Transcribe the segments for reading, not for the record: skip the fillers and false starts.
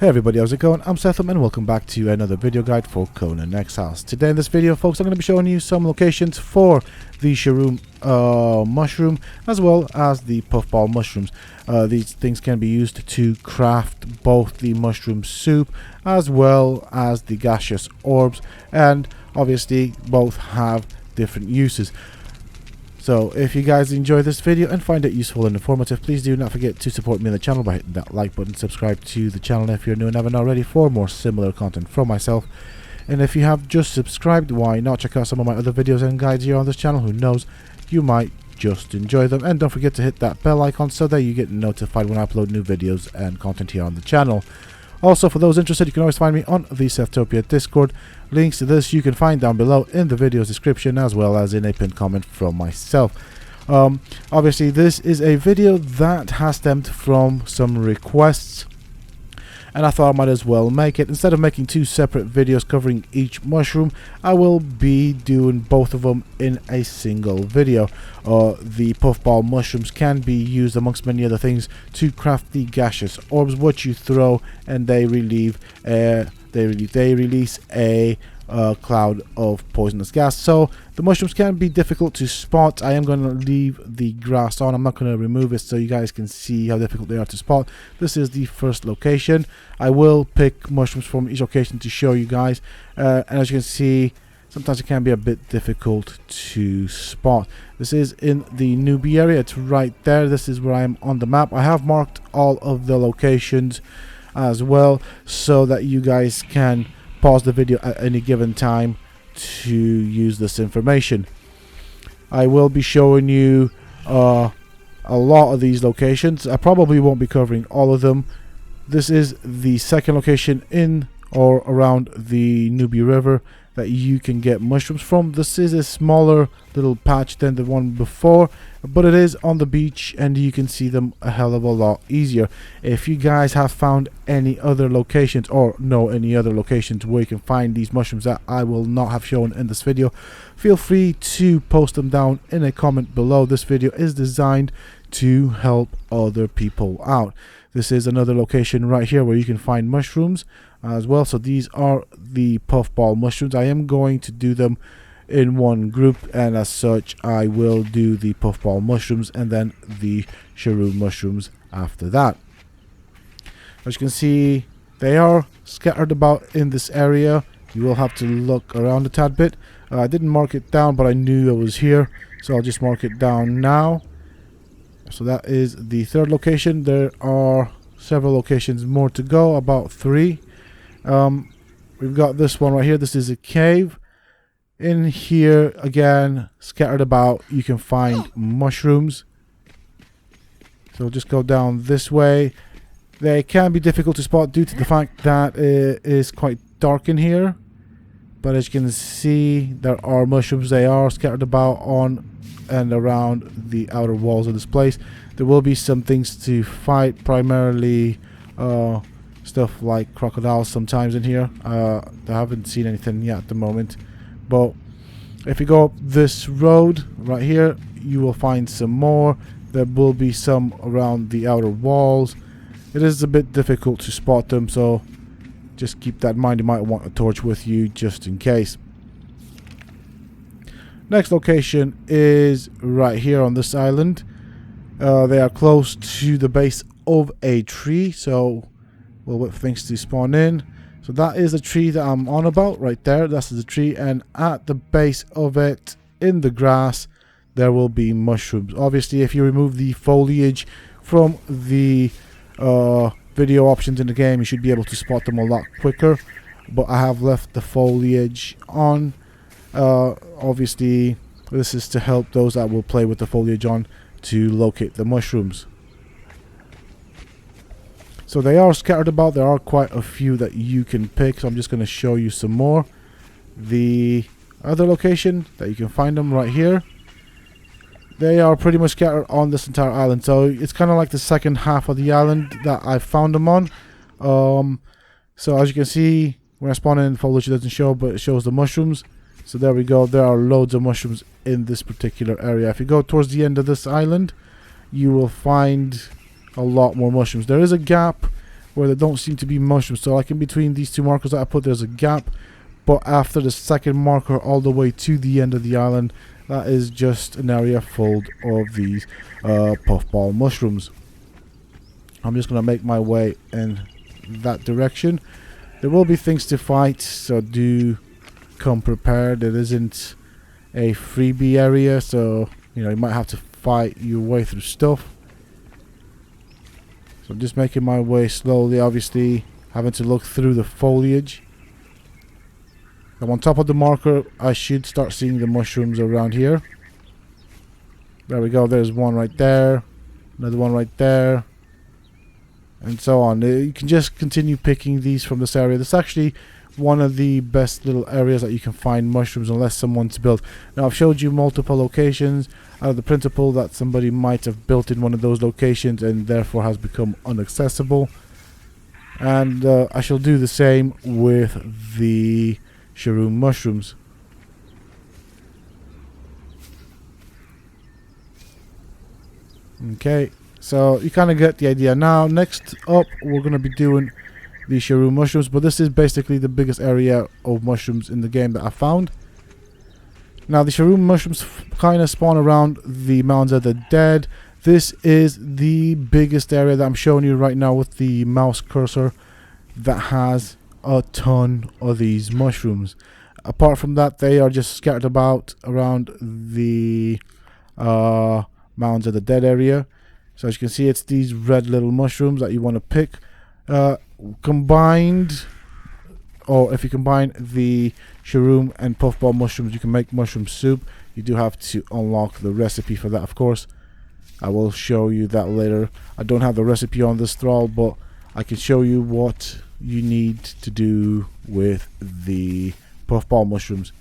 Hey everybody, how's it going? I'm Sethum and welcome back to another video guide for Conan Exiles. Today in this video, folks, I'm going to be showing you some locations for the Shroom Mushroom as well as the Puffball Mushrooms. These things can be used to craft both the mushroom soup as well as the Gaseous Orbs, and obviously both have different uses. So if you guys enjoy this video and find it useful and informative, please do not forget to support me on the channel by hitting that like button, subscribe to the channel if you're new and haven't already for more similar content from myself. And if you have just subscribed, why not check out some of my other videos and guides here on this channel? Who knows, you might just enjoy them. And don't forget to hit that bell icon so that you get notified when I upload new videos and content here on the channel. Also, for those interested, you can always find me on the Seftopia Discord. Links to this you can find down below in the video's description as well as in a pinned comment from myself. Obviously, this is a video that has stemmed from some requests, and I thought I might as well make it. Instead of making two separate videos covering each mushroom, I will be doing both of them in a single video. The Puffball Mushrooms can be used amongst many other things to craft the Gaseous Orbs, which you throw and they release a cloud of poisonous gas. So the mushrooms can be difficult to spot. I am going to leave the grass on. I'm not going to remove it so you guys can see how difficult they are to spot. This is the first location. I will pick mushrooms from each location to show you guys, and as you can see, sometimes it can be a bit difficult to spot. This is in the newbie area. It's right there. This is where I am on the map. I have marked all of the locations as well so that you guys can pause the video at any given time to use this information. I will be showing you a lot of these locations. I probably won't be covering all of them. This is the second location in or around the Newbie River that you can get mushrooms from. This is a smaller little patch than the one before, but it is on the beach and you can see them a hell of a lot easier. If you guys have found any other locations or know any other locations where you can find these mushrooms that I will not have shown in this video, feel free to post them down in a comment below. This video is designed to help other people out. This is another location right here where you can find mushrooms as well. So these are the Puffball Mushrooms. I am going to do them in one group, and as such I will do the Puffball Mushrooms and then the Shroom Mushrooms after that. As you can see, they are scattered about in this area. You will have to look around a tad bit. I didn't mark it down, but I knew it was here, so I'll just mark it down now. So that is the third location. There are several locations more to go, about 3. We've got this one right here. This is a cave. In here, again, scattered about, you can find mushrooms. So just go down this way. They can be difficult to spot due to the fact that it is quite dark in here. But as you can see, there are mushrooms. They are scattered about on and around the outer walls of this place. There will be some things to fight, primarily stuff like crocodiles sometimes in here. I haven't seen anything yet at the moment, but if you go up this road right here, you will find some more. There will be some around the outer walls. It is a bit difficult to spot them, so just keep that in mind. You might want a torch with you just in case. Next location is right here on this island. They are close to the base of a tree, so we'll wait for things to spawn in. So that is the tree that I'm on about right there. That's the tree, and at the base of it in the grass there will be mushrooms. Obviously, if you remove the foliage from the video options in the game, you should be able to spot them a lot quicker, but I have left the foliage on. Obviously this is to help those that will play with the foliage on to locate the mushrooms. So they are scattered about. There are quite a few that you can pick, so I'm just going to show you some more. The other location that you can find them right here, they are pretty much scattered on this entire island, so it's kind of like the second half of the island that I found them on. So as you can see, when I spawn in, foliage doesn't show, but it shows the mushrooms. So there we go. There are loads of mushrooms in this particular area. If you go towards the end of this island, you will find a lot more mushrooms. There is a gap where there don't seem to be mushrooms. So like in between these two markers that I put, there's a gap, but after the second marker all the way to the end of the island, that is just an area full of these puffball mushrooms. I'm just going to make my way in that direction. There will be things to fight, so do come prepared. It isn't a freebie area, so you know you might have to fight your way through stuff. So I'm just making my way slowly, obviously having to look through the foliage. I'm on top of the marker. I should start seeing the mushrooms around here. There we go, there's one right there, another one right there, and so on. You can just continue picking these from this area. This is actually one of the best little areas that you can find mushrooms unless someone's built. Now I've showed you multiple locations out of the principle that somebody might have built in one of those locations and therefore has become inaccessible. And I shall do the same with the Shroom mushrooms. Okay, so you kind of get the idea. Now next up we're going to be doing the Shroom mushrooms, but this is basically the biggest area of mushrooms in the game that I found. Now the Shroom mushrooms kind of spawn around the Mounds of the Dead. This is the biggest area that I'm showing you right now with the mouse cursor that has a ton of these mushrooms. Apart from that, they are just scattered about around the Mounds of the Dead area. So as you can see, it's these red little mushrooms that you want to pick. Combined, or if you combine the Shroom and Puffball mushrooms, you can make mushroom soup. You do have to unlock the recipe for that, of course. I will show you that later. I don't have the recipe on this thrall, but I can show you what you need to do with the Puffball mushrooms.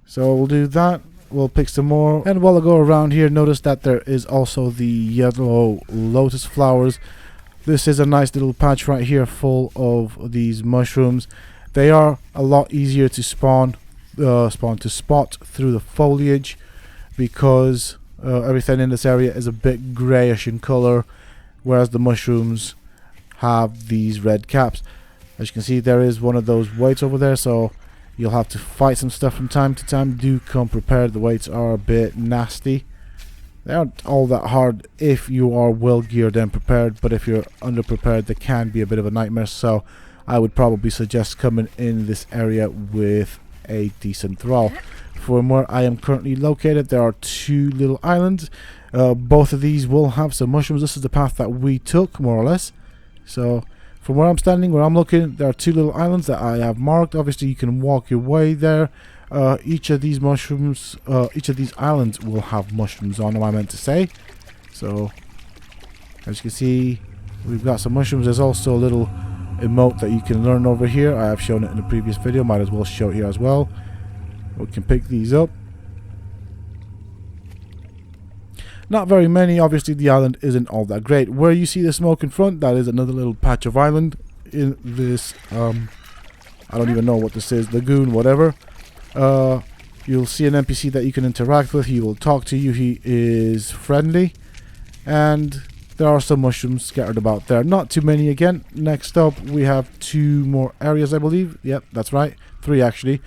So we'll do that. We'll pick some more, and while I go around here, notice that there is also the yellow Lotus Flowers. This is a nice little patch right here full of these mushrooms. They are a lot easier to spot through the foliage because everything in this area is a bit grayish in color, whereas the mushrooms have these red caps. As you can see, there is one of those weights over there, so you'll have to fight some stuff from time to time. Do come prepared. The weights are a bit nasty. They aren't all that hard if you are well geared and prepared, but if you're underprepared, they can be a bit of a nightmare. So I would probably suggest coming in this area with a decent thrall. From where I am currently located, there are two little islands. Both of these will have some mushrooms. This is the path that we took, more or less. So from where I'm standing, where I'm looking, there are two little islands that I have marked. Obviously you can walk your way there. Each of these mushrooms, each of these islands will have mushrooms on them, I meant to say. So as you can see, we've got some mushrooms. There's also a little emote that you can learn over here. I have shown it in a previous video, might as well show it here as well. We can pick these up. Not very many. Obviously the island isn't all that great. Where you see the smoke in front, that is another little patch of island in this I don't even know what this is, lagoon, whatever. You'll see an NPC that you can interact with. He will talk to you. He is friendly, and there are some mushrooms scattered about there. Not too many again. Next up we have two more areas, I believe. Yep, that's right, three actually.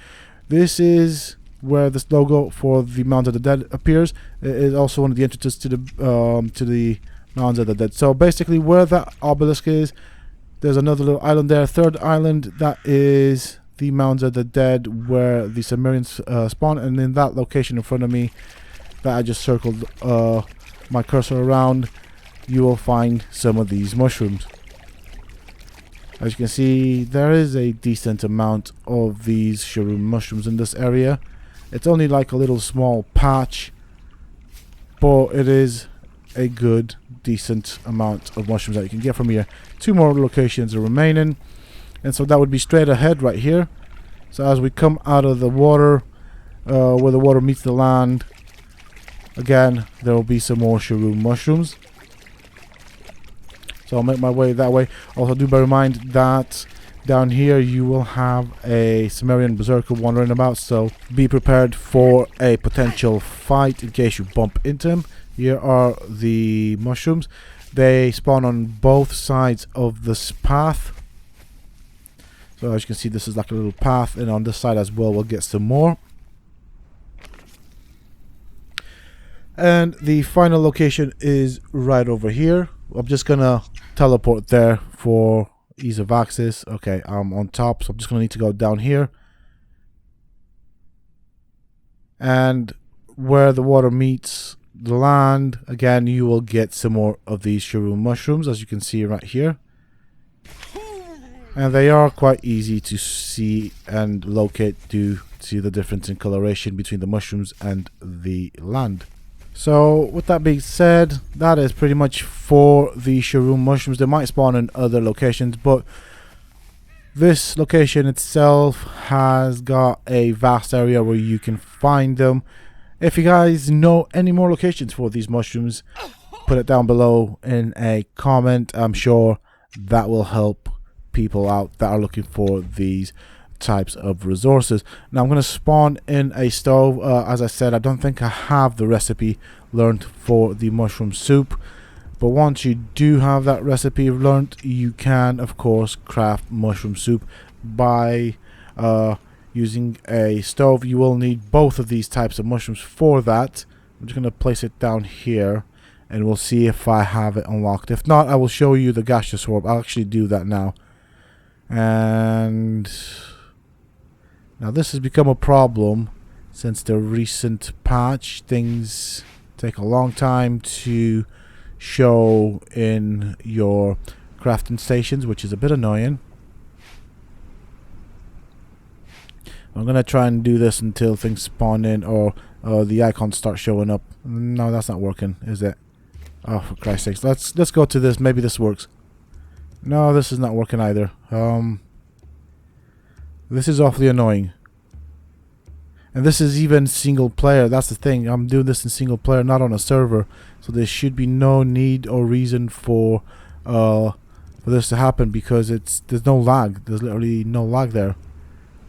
This is where this logo for the Mounds of the Dead appears. It is also one of the entrances to the Mounds of the Dead. So basically where that obelisk is, there's another little island there. Third island, that is the Mounds of the Dead where the Sumerians spawn, and in that location in front of me that I just circled my cursor around, you will find some of these mushrooms. As you can see, there is a decent amount of these Shroom mushrooms in this area. It's only like a little small patch, but it is a good, decent amount of mushrooms that you can get from here. Two more locations are remaining, and so that would be straight ahead right here. So as we come out of the water, where the water meets the land, again, there will be some more Shroom mushrooms. So I'll make my way that way. Also do bear in mind that down here you will have a Sumerian berserker wandering about, so be prepared for a potential fight in case you bump into him. Here are the mushrooms. They spawn on both sides of this path. So as you can see, this is like a little path, and on this side as well we'll get some more. And the final location is right over here. I'm just gonna teleport there for ease of access. Okay, I'm on top, so I'm just gonna need to go down here. And where the water meets the land, again, you will get some more of these Shroom Mushrooms, as you can see right here. And they are quite easy to see and locate due to the difference in coloration between the mushrooms and the land. So with that being said, that is pretty much for the Shroom Mushrooms. They might spawn in other locations, but this location itself has got a vast area where you can find them. If you guys know any more locations for these mushrooms, put it down below in a comment. I'm sure that will help people out that are looking for these types of resources. Now I'm going to spawn in a stove. As I said, I don't think I have the recipe learned for the mushroom soup, but once you do have that recipe learned, you can of course craft mushroom soup by using a stove. You will need both of these types of mushrooms for that. I'm just going to place it down here and we'll see if I have it unlocked. If not, I will show you the Gaseous Orb. I'll actually do that now. And now this has become a problem since the recent patch. Things take a long time to show in your crafting stations, which is a bit annoying. I'm gonna try and do this until things spawn in or the icons start showing up. No, that's not working, is it? Oh, for Christ's sakes. Let's go to this. Maybe this works. No, this is not working either. This is awfully annoying. And this is even single player. That's the thing. I'm doing this in single player, not on a server. So there should be no need or reason for this to happen, because there's no lag. There's literally no lag there.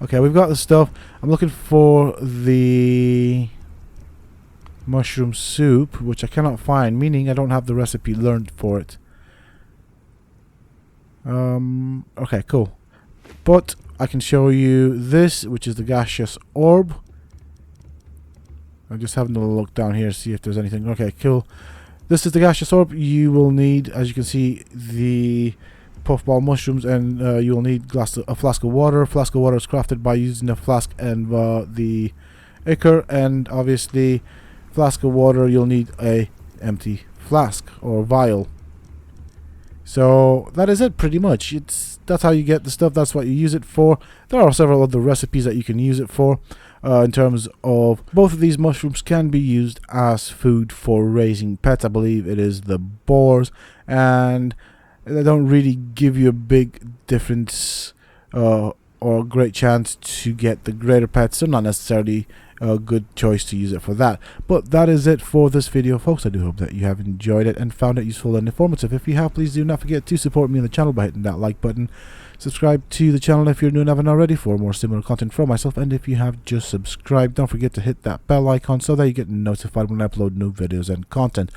Okay, we've got the stuff. I'm looking for the mushroom soup, which I cannot find, meaning I don't have the recipe learned for it. Okay, cool. But I can show you this, which is the Gaseous Orb. I'm just having a look down here to see if there's anything. Okay, cool. This is the Gaseous Orb. You will need, as you can see, the Puffball Mushrooms, and you will need a flask of water. A flask of water is crafted by using a flask and the ichor, and obviously flask of water, you'll need a empty flask or vial. So that is it pretty much. That's how you get the stuff. That's what you use it for. There are several other recipes that you can use it for. In terms of both of these mushrooms can be used as food for raising pets. I believe it is the boars, and they don't really give you a big difference or a great chance to get the greater pets, so not necessarily a good choice to use it for that. But that is it for this video, folks. I do hope that you have enjoyed it and found it useful and informative. If you have, please do not forget to support me on the channel by hitting that like button. Subscribe to the channel if you're new and haven't already for more similar content from myself, and if you have just subscribed, don't forget to hit that bell icon so that you get notified when I upload new videos and content.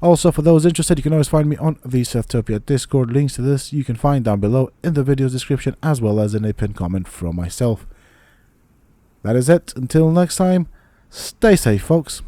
Also, for those interested, you can always find me on the Sethtopia Discord. Links to this you can find down below in the video's description, as well as in a pinned comment from myself. That is it. Until next time, stay safe, folks.